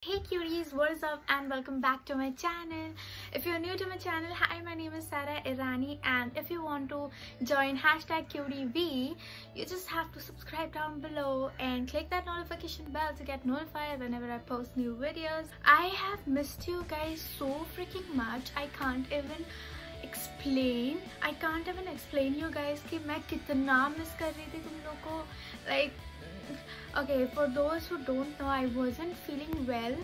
Hey cuties, what is up and welcome back to my channel. If you're new to my channel, hi, my name is Sarah Irani, and if you want to join #cutie_v, you just have to subscribe down below and click that notification bell to get notified whenever I post new videos. I have missed you guys so freaking much. I can't even explain you guys कि मैं कितना miss कर रही थी तुम लोग को. Like, okay, for those who don't know, I wasn't feeling well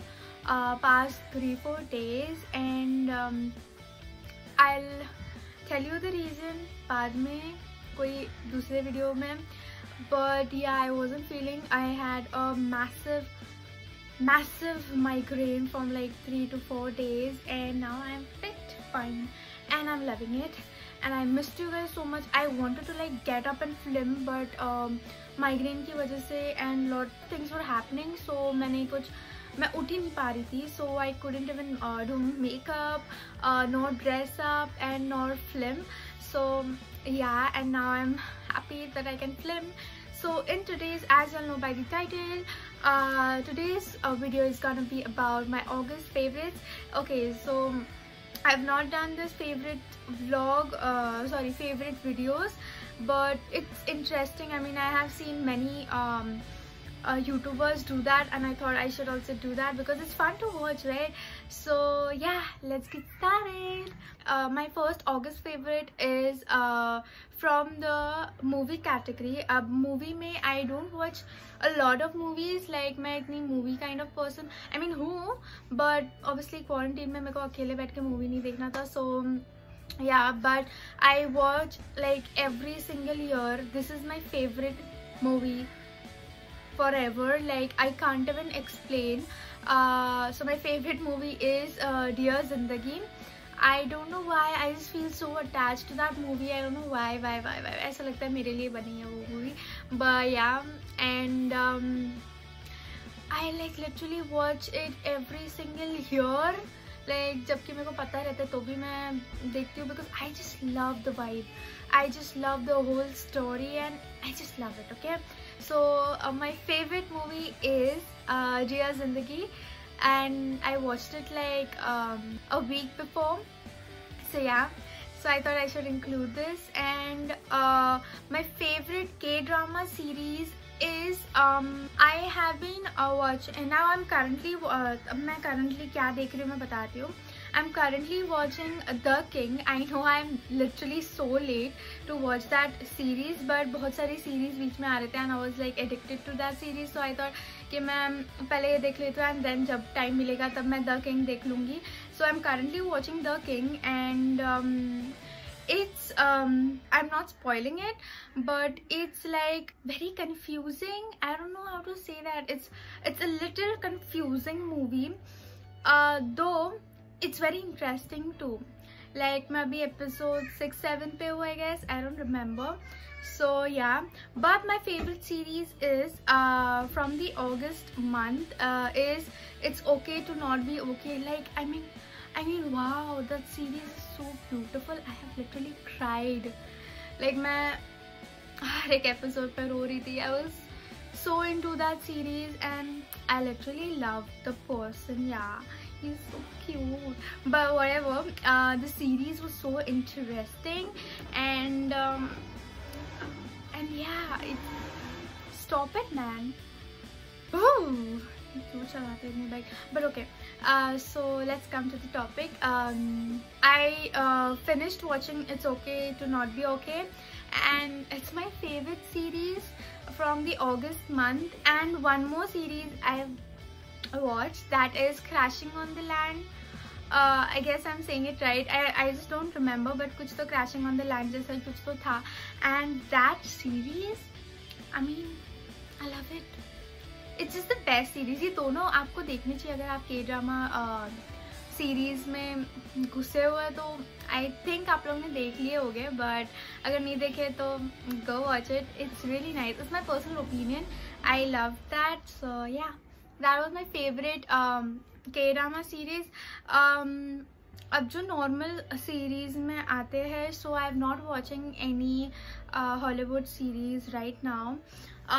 past 3-4 days, and I'll tell you the reason बाद में कोई दूसरे वीडियो में. But yeah, I wasn't feeling. I had a massive migraine from like 3 to 4 days, and now I'm fit, fine, and I'm loving it. And I missed you guys so much. I wanted to like get up and film, but migraine की वजह से and lot of things were happening, so मैं उठ ही नहीं पा रही थी, so I couldn't even do makeup, nor dress up and nor film. So yeah, and now I'm happy that I can film. So in today's, as you'll know by the title, today's video is gonna be about my August favorites. Okay, so I've not done this favorite vlog, favorite videos, but it's interesting. I mean, I have seen many YouTubers do that, and I thought I should also do that because it's fun to watch, right? So yeah, let's get started. My first August favorite is from the movie category. Movie में I don't watch a lot of movies. Like मैं इतनी movie kind of person, I mean हूँ, but obviously quarantine में मेरे को अकेले बैठ के movie नहीं देखना था. So yeah, but I watch like every single year. This is my favorite movie forever. Like I can't even explain. So my favorite movie is Dear Zindagi. I don't know why, I just feel so attached to that movie. I don't know why. ऐसा लगता है मेरे लिए बनी है वो movie. But yeah, and I like literally watch it every single year. Like जबकि मेरे को पता रहता है तो भी मैं देखती हूँ because I just love the vibe. I just love the whole story and I just love it. Okay, so my favorite movie is Dear Zindagi, and I watched it like a week before. So yeah, so I thought I should include this. And my favorite K-drama series is I have been watching, and now I'm currently मैं currently क्या देख रही हूँ मैं बताती हूँ. I'm currently watching The King. I know I'm literally so late to watch that series, but बहुत सारी series बीच में आ रहे थे and I was like addicted to that series. So I thought कि मैं पहले ये देख लेती हूँ and then जब time मिलेगा तब मैं The King देख लूँगी. So I'm currently watching The King, and it's I'm not spoiling it, but it's like very confusing. I don't know how to say that. It's a little confusing movie, though it's very interesting too. Like maybe episode 6-7 pe ho, I guess, I don't remember. So yeah, but my favorite series is from the August month is It's Okay to Not Be Okay. Like I mean wow, that series is so beautiful. I have literally cried. Like मैं हर एक episode पे रो रही थी. I was so into that series and I literally loved the person. Yeah, he's so cute. But whatever, the series was so interesting, and yeah, stop it, man. Ooh. But okay, so let's come to the topic. I finished watching It's Okay to Not Be Okay, and it's my favorite series from the August month. And one more series I've watched, that is Crashing on the Land. I guess I'm saying it right. I just don't remember, but कुछ तो Crashing on the Land जैसा कुछ तो था. And that series, I mean, I love it. It's just the best series. ये दोनों आपको देखनी चाहिए अगर आप के ड्रामा सीरीज में घुसे हुए, तो आई थिंक आप लोग ने देख लिए होंगे, बट अगर नहीं देखे तो go watch it. It's really nice. It's my personal opinion. I love that. So yeah, that was my favorite के ड्रामा सीरीज. अब जो नॉर्मल सीरीज में आते हैं, so I am not watching any Hollywood series right now.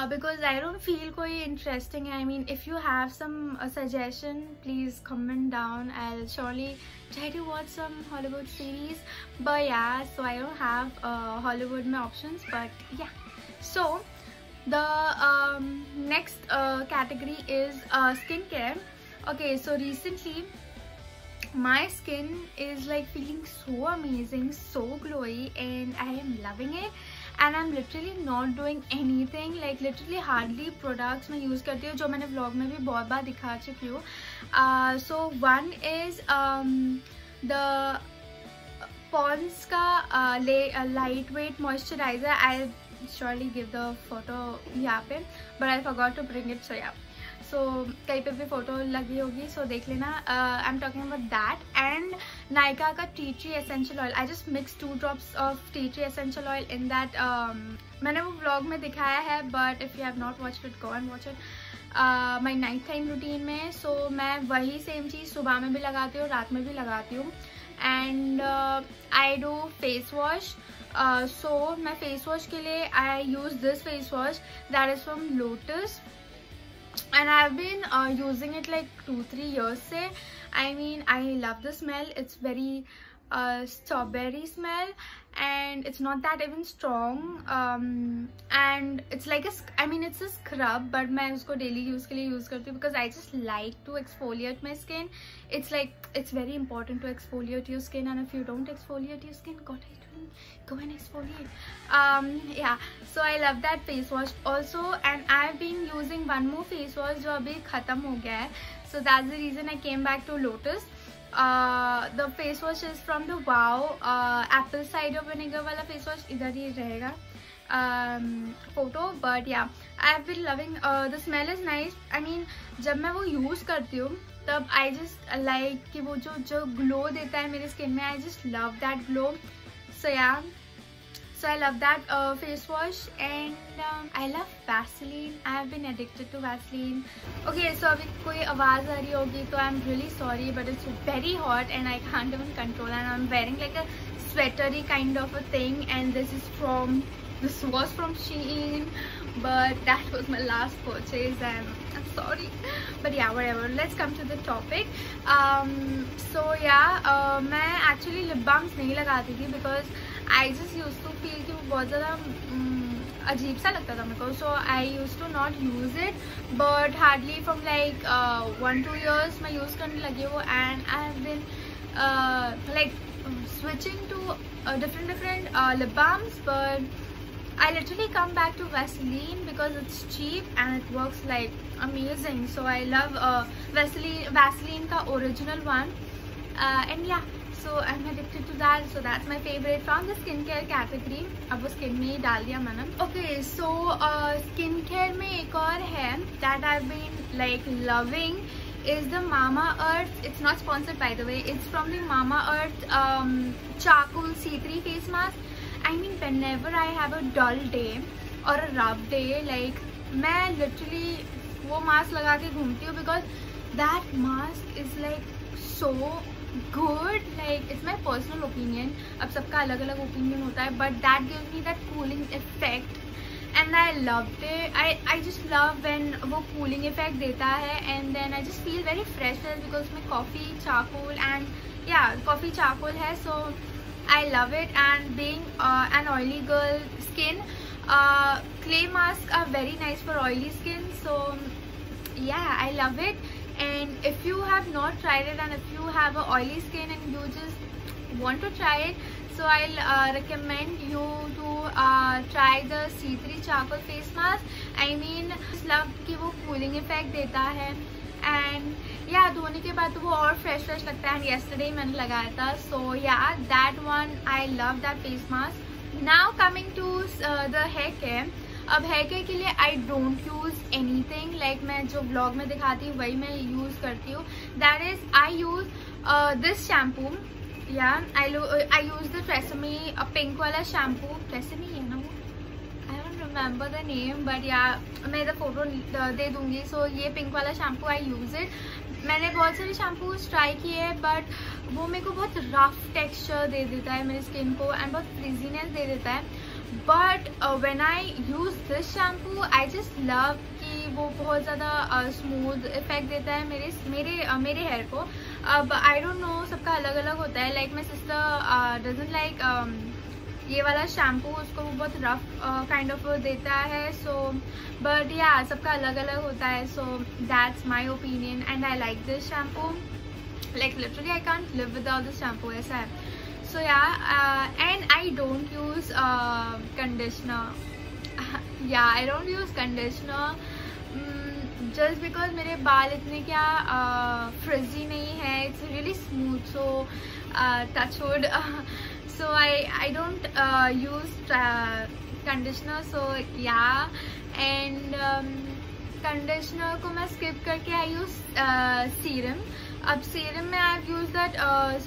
because I don't feel कोई interesting. I mean, if you have some suggestion, please comment down. I'll surely try to watch some Hollywood series. But yeah, so I don't have Hollywood में options. But yeah, so the next category is skincare. Okay, so recently my skin is like feeling so amazing, so glowy, and I am loving it. And I'm literally not doing anything, like literally hardly products मैं use करती हूँ जो मैंने vlog में भी बहुत बार दिखा चुकी हूँ. So one is the Pond's का lightweight moisturizer. I'll surely give the photo यहाँ पे, but I forgot to bring it, so yeah. So कहीं पे भी फोटो लगी होगी, so देख लेना. I'm talking about that. And Nykaa का tea tree essential oil. I just mixed 2 drops of tea tree essential oil in that. मैंने वो vlog में दिखाया है, but if you have not watched it, go and watch it. My night time routine में, so मैं वही same चीज़ सुबह में भी लगाती हूँ, रात में भी लगाती हूँ. And I do face wash. So मैं face wash के लिए I use this face wash that is from Lotus. And I've been using it like 2-3 years से. I mean, I love the smell. It's very strawberry smell, and it's not that even strong. And it's like it's a scrub, but मैं उसको daily use के लिए use करती हूँ because I just like to exfoliate my skin. It's like it's very important to exfoliate your skin, and if you don't exfoliate your skin, what are you doing? Go and exfoliate. Yeah, so I love that face wash also, and I've been using one more face wash जो अभी खत्म हो गया है. So that's the reason I came back to Lotus. The face wash is from the Wow apple cider vinegar वाला face wash. इधर ही रहेगा photo, but yeah, I've been loving. The smell is nice. I mean, जब मैं वो use करती हूँ तब I just like कि वो जो glow देता है मेरे skin में. I just love that glow. So yeah, so I love that face wash. And I love Vaseline. I have been addicted to Vaseline. Okay, so अभी कोई आवाज़ आ रही होगी तो I'm really sorry, but it's very hot and I can't even control, and I'm wearing like a sweatery kind of a thing, and this was from Shein, but that was my last purchase, and I'm sorry, but yeah, whatever. Let's come to the topic. So yeah, मैं actually lip balms नहीं लगाती थी because I just used to feel कि वो बहुत ज़्यादा अजीब सा लगता था मेरे को. So I used to not use it, but hardly from like 1-2 years मैं use करने लगी हूँ, and I have been like switching to different lip balms, but I literally come back to Vaseline because it's cheap and it works like amazing. So I love Vaseline का original one, and yeah, so I'm addicted to that. So that's my favorite from the skincare category. अब वो skin में ही डाल दिया मैंने. Okay, so skincare में एक और है that I've been like loving is the Mamaearth. It's not sponsored by the way. It's from the Mamaearth charcoal C3 face mask. I mean, whenever I have a dull day or a rough day, like मैं literally वो mask लगा के घूमती हूँ because that mask is like so good. Like it's my personal opinion. अब सबका अलग अलग opinion होता है, but that gives me that cooling effect, and I loved it. I just love when वो cooling effect देता है, and then I just feel very fresh because में coffee charcoal and yeah, coffee charcoal है, so I love it. And being an oily girl skin, clay masks are very nice for oily skin, so yeah, I love it. And if you have not tried it, and if you have a oily skin and you just want to try it, so I'll recommend you to try the C3 charcoal face mask. I mean, just love कि वो cooling effect देता है, and yeah, धोने के बाद तो वो और fresh लगता है. Yesterday मैंने लगाया था, so yeah, that one I love that face mask. Now coming to the hair care. अब hair care के लिए I don't use anything. Like मैं जो vlog में दिखाती हूँ वही मैं use करती हूँ. That is, I use this shampoo. Yeah, I use the Tresemme pink वाला shampoo. Tresemme है ना वो? I don't remember the name, but yeah, मैं इधर फोटो दे दूँगी. So ये pink वाला shampoo I use it. मैंने बहुत सारे शैम्पूज ट्राई किए हैं, बट वो मेरे को बहुत रफ टेक्सचर दे देता है मेरी स्किन को, एंड बहुत फ्रिजीनेस दे देता है. But when I use this shampoo I just love कि वो बहुत ज़्यादा स्मूथ इफेक्ट देता है मेरे हेयर को. अब आई डोंट नो, सबका अलग अलग होता है. Like my sister doesn't like ये वाला शैम्पू, उसको वो बहुत रफ काइंड ऑफ देता है. सो बट या सबका अलग अलग होता है. So that's my opinion and I like this shampoo. Like literally I can't live without this shampoo, ऐसा है. So yeah, and I don't use conditioner. Yeah, I don't use conditioner just because मेरे बाल इतने क्या frizzy नहीं है. It's really smooth, so touch wood. So I don't use conditioner. So yeah, and conditioner को मैं skip करके I use serum. अब सीरम में I have use that,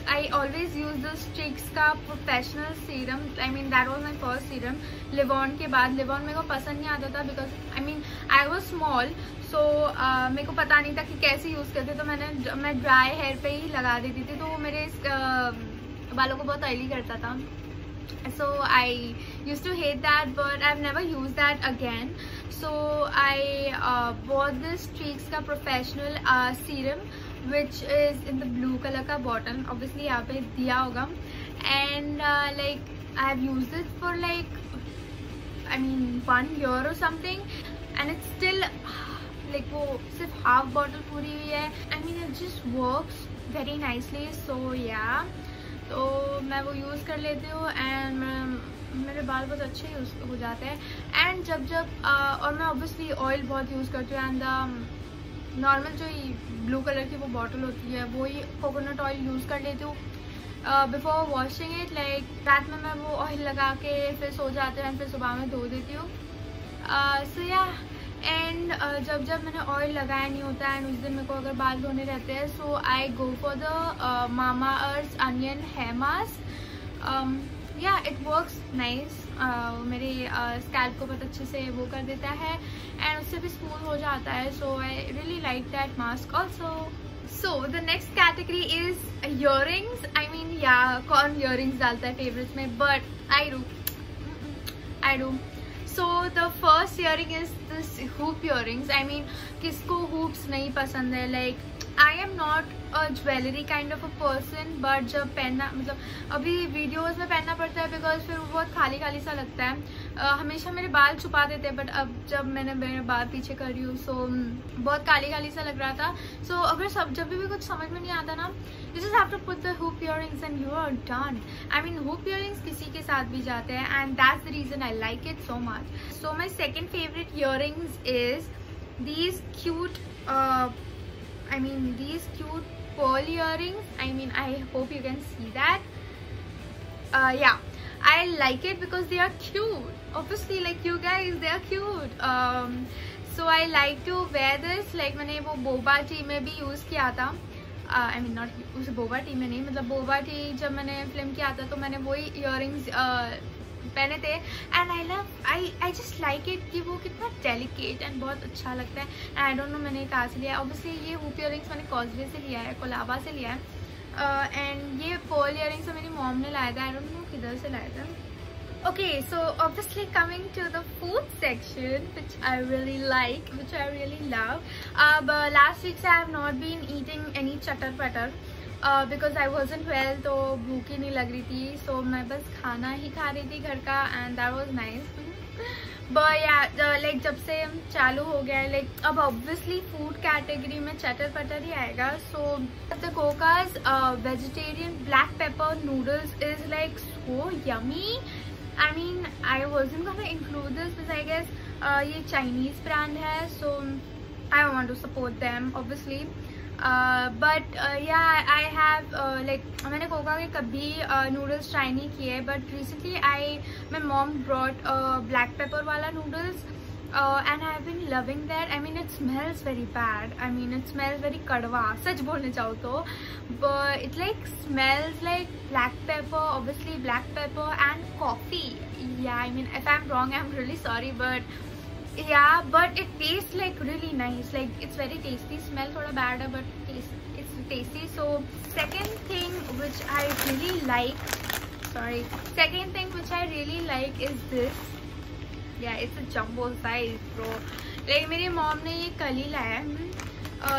I always use the Streax का professional serum. I mean that was my first serum Livon के बाद. Livon मेरे को पसंद नहीं आता था because I mean I was small. So मेरे को पता नहीं था कि कैसे यूज़ करते, तो मैं ड्राई हेयर पे ही लगा देती थी, तो वो मेरे बालों को बहुत ऑयली करता था. So I used to hate that, but I've never used that again. So I bought this Streaks का professional serum, which is in the blue color का bottle. Obviously यहाँ पे दिया होगा. And like I've used it for like I mean 1 year or something, and it's still like वो सिर्फ half bottle पूरी हुई है. I mean it just works very nicely. So yeah, तो मैं वो यूज़ कर लेती हूँ एंड मेरे बाल बहुत अच्छे यूज़ हो जाते हैं. एंड जब और मैं ऑब्वियसली ऑयल बहुत यूज़ करती हूँ. एंड नॉर्मल जो ब्लू कलर की वो बॉटल होती है वो ही कोकोनट ऑयल यूज़ कर लेती हूँ बिफोर वॉशिंग इट. लाइक रात में मैं वो ऑयल लगा के फिर सो जाती हूँ, फिर सुबह में धो देती हूँ. सो या एंड जब मैंने ऑयल लगाया नहीं होता है एंड उस दिन मेरे को अगर बाल धोने रहते हैं, so I go for the Mamaearth onion hair mask. Yeah it works nice. मेरे स्कैल्प को बहुत अच्छे से वो कर देता है एंड उससे भी स्मूथ हो जाता है. So I really like that mask also. So the next category is earrings. I mean yeah कौन ईयरिंग्स डालता है फेवरेट्स में, but I do. So the first earring is this hoop earrings. I mean, किसको hoops नहीं पसंद है? Like I am not a jewelry kind of a person, but जब पहनना मतलब अभी वीडियोस में पहनना पड़ता है बिकॉज फिर वो बहुत खाली खाली सा लगता है. हमेशा मेरे बाल छुपा देते हैं, बट अब जब मैंने मेरे बाल पीछे कर रही हूँ सो बहुत काली काली सा लग रहा था. सो अगर जब भी कुछ समझ में नहीं आता ना, you just have to put the hoop earrings and you are done. I mean hoop earrings किसी के साथ भी जाते हैं and that's the reason I like it so much. So my second favorite earrings is these cute these cute pearl earrings. I mean I hope you can see that. Yeah, I like it because they are cute. Obviously like you guys, they are cute. So I like to wear this. Like मैंने वो boba tea में भी use किया था. I mean not उस boba tea में नहीं, मतलब बोबा टी जब मैंने फिल्म किया था तो मैंने वही ईयरिंग्स पहने थे. And I just like it कि वो कितना डेलिकेट एंड बहुत अच्छा लगता है. एंड आई डोंट नो मैंने कहाँ से लिया है. ऑब्वियसली ये हुप ईयरिंग्स मैंने कॉजवे से लिया है, कोलाबा से लिया है. एंड ये पर्ल ईयरिंग्स मेरी मॉम ने लाया था. आई डोंट नो किधर से लाया था. Okay, so obviously coming to the food section, which I really like, which I really love. But last week I have not been eating any chatter patter because I wasn't well, तो भूख ही नहीं लग रही थी. So मैं बस खाना ही खा रही थी घर का and that was nice. But yeah, like जब से चालू हो गया है, like अब obviously food category में chatter patter ही आएगा. So the Coca's vegetarian black pepper noodles is like so yummy. I mean, I wasn't gonna include this because I guess ये Chinese brand है, so I want to support them obviously. But yeah, I have like मैंने Coca के कभी noodles try नहीं किए, but recently my mom brought black pepper वाला noodles. And I have been loving that. I mean, it smells very bad. I mean, it smells very kadwa. सच बोलने चाहो तो, but it like smells like black pepper, obviously black pepper and coffee. Yeah, I mean, if I'm wrong, I'm really sorry, but yeah, but it tastes like really nice. Like it's very tasty. Smell थोड़ा bad है, but it's tasty. So second thing which I really like sorry. Second thing which I really like is this. Yeah, it's a jumbo size, bro. Like मेरी mom ने ये कल ही लाया है.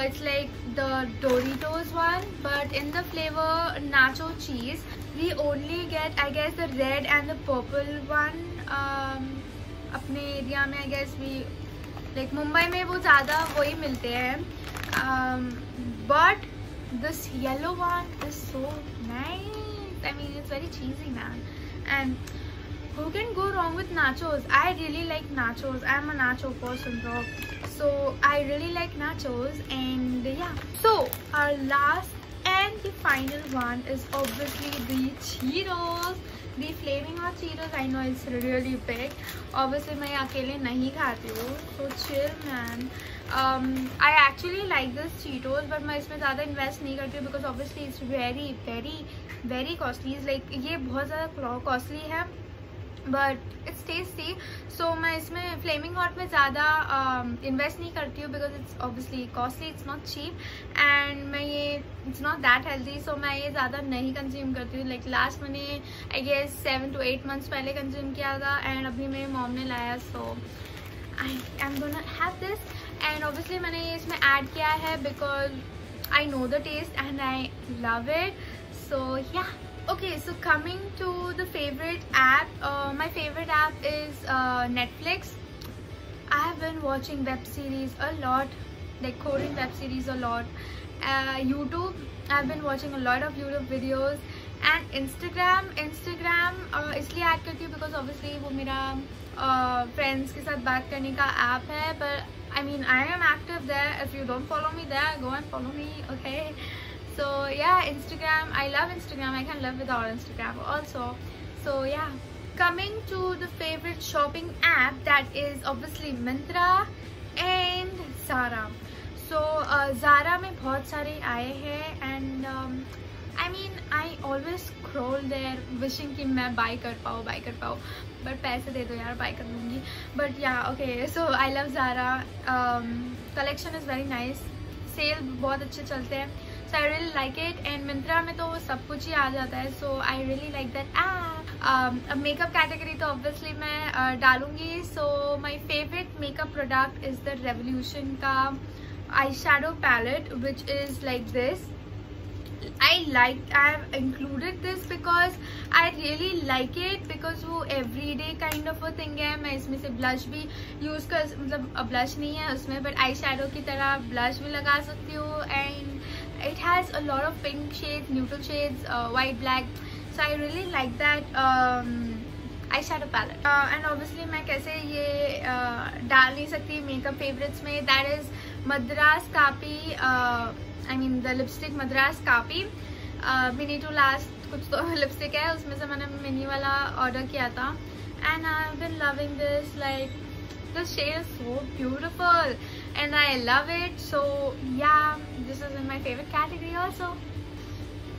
It's like the Doritos one, but in the flavor nacho cheese. We only get, I guess, the red and the purple one. अपने area में I guess we like Mumbai में वो ज़्यादा वही मिलते हैं. But this yellow one is so nice. I mean, it's very cheesy, man. And who can go wrong with nachos? I really like nachos. I'm a nacho person, bro. So I really like nachos. And yeah, so our last and the final one is obviously the Cheetos. The flaming hot Cheetos. I know it's really big. Obviously मैं अकेले नहीं खाती हूँ. So chill, man. I actually like this Cheetos, but मैं इसमें ज़्यादा invest नहीं करती हूँ because obviously it's very very very costly. It's like ये बहुत ज़्यादा costly है, but it's tasty. So मैं इसमें flaming hot में ज़्यादा invest नहीं करती हूँ because it's obviously costly, it's not cheap, and मैं ये it's not that healthy. So मैं ये ज़्यादा नहीं consume करती हूँ. Like last मैंने I guess 7 to 8 months पहले consume किया था, and अभी मेरी mom ने लाया, so I am gonna have this. And obviously मैंने ये इसमें add किया है because I know the taste and I love it. So yeah. Okay, so coming to the favorite app, my favorite app is Netflix. I have been watching web series a lot, like Korean web series a lot. YouTube, I've been watching a lot of YouTube videos. And Instagram इसलिए add करती हूँ because obviously वो मेरा friends के साथ बात करने का app है. But I mean, I am active there. If you don't follow me there, go and follow me, okay? So yeah, Instagram, I love Instagram. I can't live without Instagram also. So yeah, coming to the favorite shopping app, that is obviously Myntra and Zara. So Zara में बहुत सारे आए हैं, and I mean, I always scroll there wishing कि मैं buy कर पाऊँ, but पैसे दे दो यार, buy कर लूँगी. But yeah, okay, so I love Zara. Collection is very nice. Sale बहुत अच्छे चलते हैं. So I really like it. And Myntra में तो सब कुछ ही आ जाता है. So I really like that app. अब makeup category तो obviously मैं डालूँगी. So my favorite makeup product is the Revolution का eyeshadow palette, which is like this. I have included this because I really like it, because वो everyday kind of a thing है. मैं इसमें से blush भी use कर, मतलब blush नहीं है उसमें, but eyeshadow की तरह blush भी लगा सकती हूँ. And it has a lot of pink shades, neutral shades, white, black. So I really like that eyeshadow palette. And obviously मैं कैसे ये डाल नहीं सकती makeup favorites में. That is Madras Kapi. I mean the lipstick Madras Kapi. Mini to last कुछ तो lipstick है, उसमें से मैंने mini वाला order किया था. And I've been loving this. Like, the shade is so beautiful and I love it. So yeah, this is in my favorite category also.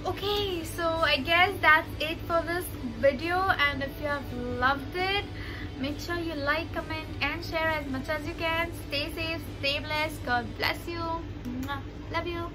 Okay, so I guess that's it for this video, and if you have loved it, make sure you like, comment and share as much as you can. Stay safe, stay blessed. God bless you. Love you.